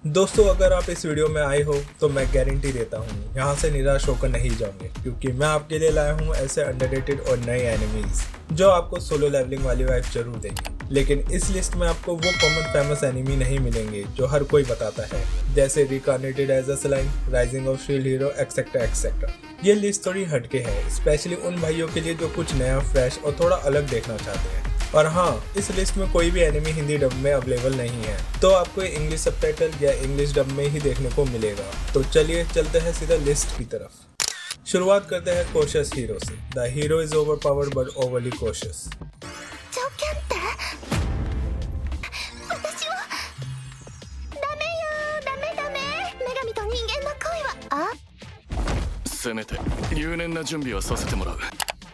दोस्तों, अगर आप इस वीडियो में आए हो तो मैं गारंटी देता हूँ यहाँ से निराश होकर नहीं जाओगे, क्योंकि मैं आपके लिए लाया हूँ ऐसे अंडररेटेड और नए एनिमीज जो आपको सोलो लेवलिंग वाली वाइब जरूर देंगी। लेकिन इस लिस्ट में आपको वो कॉमन फेमस एनिमी नहीं मिलेंगे जो हर कोई बताता है, जैसे reincarnated as a slime, rising of shield hero, etcetera etcetera. ये लिस्ट थोड़ी हटके है, स्पेशली उन भाइयों के लिए जो कुछ नया, फ्रेश और थोड़ा अलग देखना चाहते हैं। और हाँ, इस लिस्ट में कोई भी एनिमी हिंदी डब में अवेलेबल नहीं है, तो आपको इंग्लिश सबटाइटल या इंग्लिश डब में ही देखने को मिलेगा। तो चलिए चलते हैं सीधा लिस्ट की तरफ। शुरुआत करते हैं कॉशियस हीरो से। The hero is overpowered but overly cautious. 条件って私はダメよダメダメ女神と人間の恋はせめて入念な準備はさせてもらう。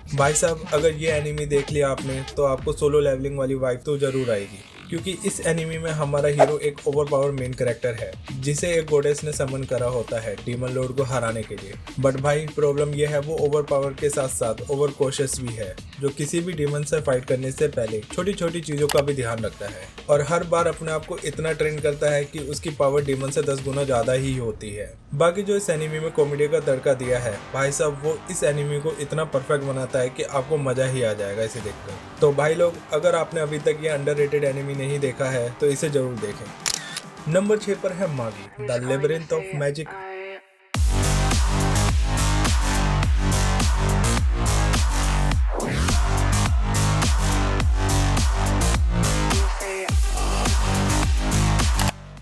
भाई साहब, अगर ये एनिमी देख लिया आपने तो आपको सोलो लेवलिंग वाली वाइब तो जरूर आएगी, क्योंकि इस एनिमी में हमारा हीरो एक ओवरपावर मेन कैरेक्टर है जिसे एक गोडेस ने समन करा होता है डीमन लॉर्ड को हराने के लिए। बट भाई, प्रॉब्लम ये है वो ओवरपावर के साथ साथ ओवर कॉशियस भी है, जो किसी भी डीमन से फाइट करने से पहले छोटी छोटी चीजों का भी ध्यान रखता है और हर बार अपने आप को इतना ट्रेन करता है कि उसकी पावर डीमन से 10 गुना ज्यादा ही होती है। बाकी जो इस एनिमी में कॉमेडी का तड़का दिया है भाई साहब, वो इस एनिमी को इतना परफेक्ट बनाता है कि आपको मजा ही आ जाएगा इसे देखकर। तो भाई लोग, अगर आपने अभी तक ये अंडररेटेड एनिमी नहीं देखा है तो इसे जरूर देखें। नंबर 6 पर है मागी, द लेबिरिंथ ऑफ मैजिक।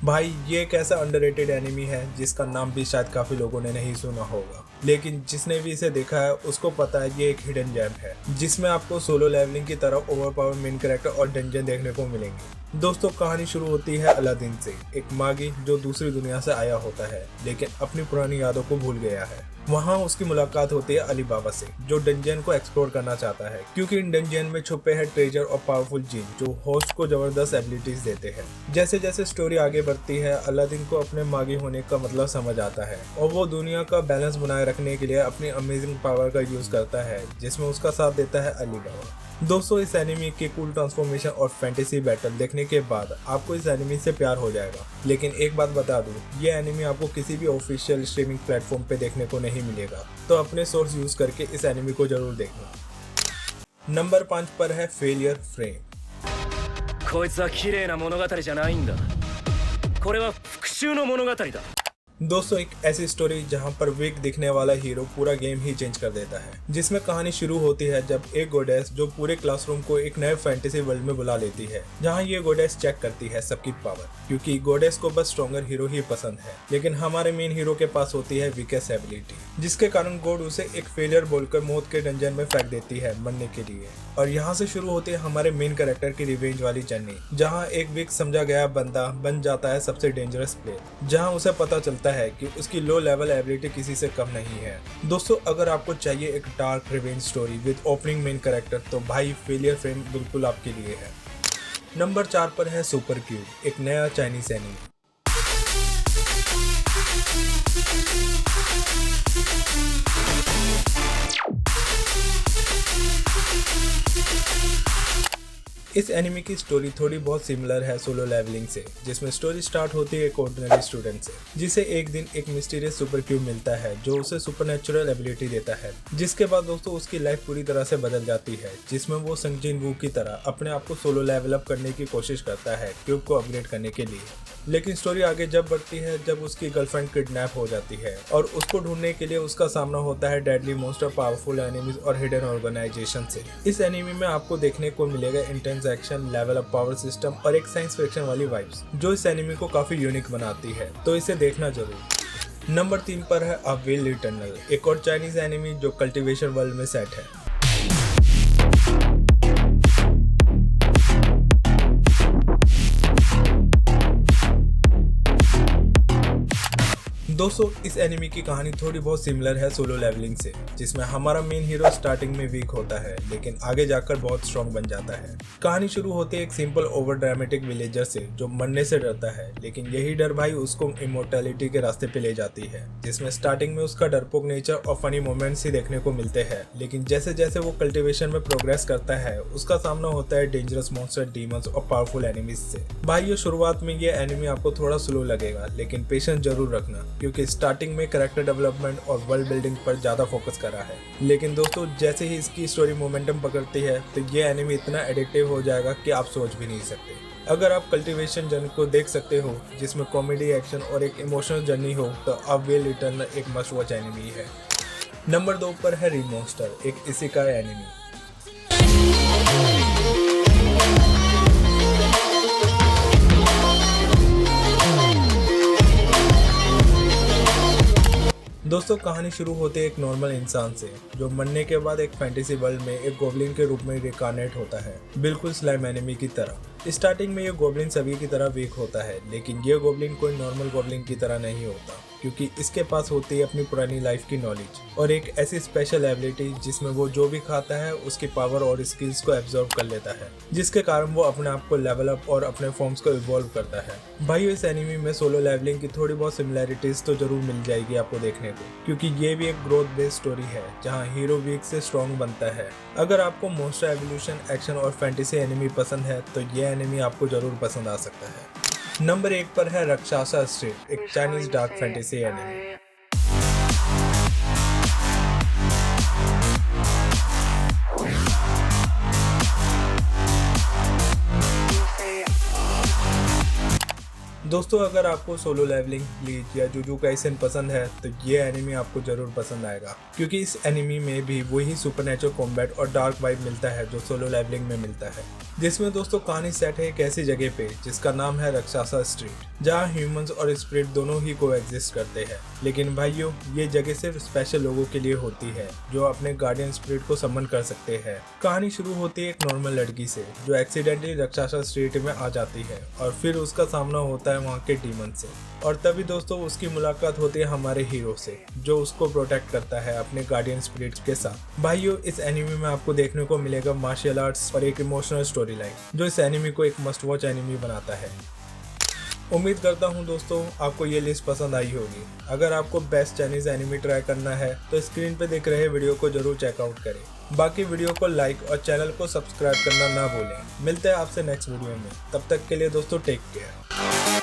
भाई, ये एक ऐसा अंडररेटेड एनिमी है जिसका नाम भी शायद काफी लोगों ने नहीं सुना होगा, लेकिन जिसने भी इसे देखा है उसको पता है ये एक हिडन जेम है जिसमें आपको सोलो लेवलिंग की तरह ओवरपावर मेन कैरेक्टर और डंजन देखने को मिलेंगे। दोस्तों, कहानी शुरू होती है अलादीन से, एक मागी जो दूसरी दुनिया से आया होता है लेकिन अपनी पुरानी यादों को भूल गया है। वहाँ उसकी मुलाकात होती है अली बाबा से, जो डंजन को एक्सप्लोर करना चाहता है, क्योंकि इन डंजन में छुपे हैं ट्रेजर और पावरफुल जीन जो होस्ट को जबरदस्त एबिलिटीज देते हैं। जैसे जैसे स्टोरी आगे बढ़ती है, अलादीन को अपने मागी होने का मतलब समझ आता है और वो दुनिया का बैलेंस बनाए रखने के लिए अपनी अमेजिंग पावर का यूज करता है, जिसमें उसका साथ देता है अली बाबा। दोस्तों, इस एनिमी के कूल ट्रांसफॉर्मेशन और फैंटेसी बैटल देखने के बाद आपको इस एनिमी से प्यार हो जाएगा। लेकिन एक बात बता दूं, ये एनिमी आपको किसी भी ऑफिशियल स्ट्रीमिंग प्लेटफॉर्म पे देखने को नहीं मिलेगा, तो अपने सोर्स यूज करके इस एनिमी को जरूर देखना। नंबर 5 पर है फेलियर फ्रेम। こいつは綺麗な物語じゃないんだ。これは復讐の物語だ。 दोस्तों, एक ऐसी स्टोरी जहां पर वीक दिखने वाला हीरो पूरा गेम ही चेंज कर देता है, जिसमें कहानी शुरू होती है जब एक गोडेस जो पूरे क्लासरूम को एक नए फैंटेसी वर्ल्ड में बुला लेती है, जहां ये गोडेस चेक करती है सबकी पावर, क्योंकि गोडेस को बस स्ट्रॉन्गर हीरो ही पसंद है। लेकिन हमारे मेन हीरो के पास होती है वीकेस्ट एबिलिटी, जिसके कारण गॉड उसे एक फेलियर बोलकर मौत के डंजन में फेंक देती है मरने के लिए। और यहाँ से शुरू होती है हमारे मेन कैरेक्टर की रिवेंज वाली जर्नी, जहाँ एक वीक समझा गया बंदा बन जाता है सबसे डेंजरस प्लेयर, जहाँ उसे पता चलता है कि उसकी लो लेवल एबिलिटी किसी से कम नहीं है। दोस्तों, अगर आपको चाहिए एक dark revenge story with opening main character, तो भाई फेलियर फ्रेम बिल्कुल आपके लिए है। नंबर 4 पर है सुपर क्यूब, एक नया चाइनीज एनिमी। इस एनिमी की स्टोरी थोड़ी बहुत सिमिलर है सोलो लेवलिंग से, जिसमें स्टोरी स्टार्ट होती है एक ऑर्डिनरी स्टूडेंट से, जिसे एक दिन एक मिस्टीरियस सुपर क्यूब मिलता है जो उसे सुपरनेचुरल एबिलिटी देता है, जिसके बाद दोस्तों उसकी लाइफ पूरी तरह से बदल जाती है, जिसमें वो संगजिन वू की तरह अपने आप को सोलो लेवल अप करने की कोशिश करता है क्यूब को अपग्रेड करने के लिए। लेकिन स्टोरी आगे जब बढ़ती है जब उसकी गर्लफ्रेंड किडनैप हो जाती है और उसको ढूंढने के लिए उसका सामना होता है डेडली मॉन्स्टर, पावरफुल एनिमीज और हिडन ऑर्गेनाइजेशन से। इस एनिमी में आपको देखने को मिलेगा intense action, level up power system और एक साइंस फिक्शन वाली वाइब्स, जो इस एनिमी को काफी यूनिक बनाती है, तो इसे देखना जरूर। नंबर 3 पर है अ विल इटर्नल, एक और चाइनीज एनिमी जो कल्टीवेशन वर्ल्ड में सेट है। दोस्तों इस एनिमी की कहानी थोड़ी बहुत सिमिलर है सोलो लेवलिंग से, जिसमें हमारा मेन हीरो स्टार्टिंग में वीक होता है लेकिन आगे जाकर बहुत स्ट्रॉन्ग बन जाता है। कहानी शुरू होती है एक सिंपल ओवर ड्रामेटिक विलेजर से जो मरने से डरता है, लेकिन यही डर भाई उसको इमोर्टैलिटी के रास्ते पे ले जाती है, जिसमें स्टार्टिंग में उसका डरपोक नेचर और फनी मोमेंट्स ही देखने को मिलते हैं। लेकिन जैसे जैसे वो कल्टिवेशन में प्रोग्रेस करता है उसका सामना होता है डेंजरस मॉन्स्टर, डीमंस और पावरफुल एनिमीज से। भाई शुरुआत में ये एनिमी आपको थोड़ा स्लो लगेगा, लेकिन पेशेंस जरूर रखना क्योंकि स्टार्टिंग में कैरेक्टर डेवलपमेंट और वर्ल्ड बिल्डिंग पर ज्यादा फोकस करा है। लेकिन दोस्तों जैसे ही इसकी स्टोरी मोमेंटम पकड़ती है तो ये एनिमी इतना एडिक्टिव हो जाएगा कि आप सोच भी नहीं सकते। अगर आप कल्टीवेशन जर्नी को देख सकते हो जिसमें कॉमेडी, एक्शन और एक इमोशनल जर्नी हो तो अब विल इटर्नल एक मस्ट वॉच एनिमी है। नंबर 2 पर है रीमॉन्स्टर, एक इसेकाई एनिमी। दोस्तों कहानी शुरू होती है एक नॉर्मल इंसान से जो मरने के बाद एक फैंटेसी वर्ल्ड में एक गोब्लिन के रूप में रिकार्नेट होता है, बिल्कुल स्लाइम एनिमी की तरह। स्टार्टिंग में ये गोब्लिन सभी की तरह वीक होता है, लेकिन ये गोब्लिन कोई नॉर्मल गोब्लिन की तरह नहीं होता क्योंकि इसके पास होती है अपनी पुरानी लाइफ की नॉलेज और एक ऐसी स्पेशल एबिलिटी जिसमें वो जो भी खाता है उसकी पावर और स्किल्स को एब्जॉर्ब कर लेता है, जिसके कारण वो अपने आप को लेवल अप और अपने फॉर्म्स को इवॉल्व करता है। भाई इस एनिमी में सोलो लेवलिंग की थोड़ी बहुत सिमिलैरिटीज तो जरूर मिल जाएगी आपको देखने को, क्योंकि ये भी एक ग्रोथ बेस्ड स्टोरी है जहाँ हीरो वीक से स्ट्रॉन्ग बनता है। अगर आपको मॉन्स्टर एवोल्यूशन, एक्शन और फैंटेसी एनिमी पसंद है तो ये एनिमी आपको जरूर पसंद आ सकता है। नंबर 1 पर है रक्षासा स्ट्रीट, एक चाइनीज डार्क फैंटेसी एनिमी। दोस्तों अगर आपको सोलो लेवलिंग, ब्लीच या जुजू काइसेन पसंद है तो ये एनिमी आपको जरूर पसंद आएगा, क्योंकि इस एनिमी में भी वही सुपरनेचुरल कॉम्बैट और डार्क वाइब मिलता है जो सोलो लेवलिंग में मिलता है। जिसमें दोस्तों कहानी सेट है एक ऐसी जगह पे जिसका नाम है रक्षासा स्ट्रीट, जहाँ ह्यूमंस और स्पिरिट दोनों ही को एग्जिस्ट करते हैं। लेकिन भाइयों ये जगह सिर्फ स्पेशल लोगों के लिए होती है जो अपने गार्डियन स्पिरिट को समन कर सकते हैं। कहानी शुरू होती है एक नॉर्मल लड़की से जो एक्सीडेंटली रक्षासा स्ट्रीट में आ जाती है और फिर उसका सामना होता है वहाँ के डीमन से, और तभी दोस्तों उसकी मुलाकात होती है हमारे हीरो से जो उसको प्रोटेक्ट करता है अपने गार्डियन स्पिरिट के साथ। भाइयों इस एनिमी में आपको देखने को मिलेगा मार्शल आर्ट्स और एक इमोशनल स्टोरी लाइन जो इस एनिमी को एक मस्ट वॉच एनिमी बनाता है। उम्मीद करता हूं दोस्तों आपको ये लिस्ट पसंद आई होगी। अगर आपको बेस्ट चाइनीज एनिमी ट्राई करना है तो स्क्रीन पे दिख रहे वीडियो को जरूर चेकआउट करें। बाकी वीडियो को लाइक और चैनल को सब्सक्राइब करना ना भूलें। मिलते हैं आपसे नेक्स्ट वीडियो में, तब तक के लिए दोस्तों टेक केयर।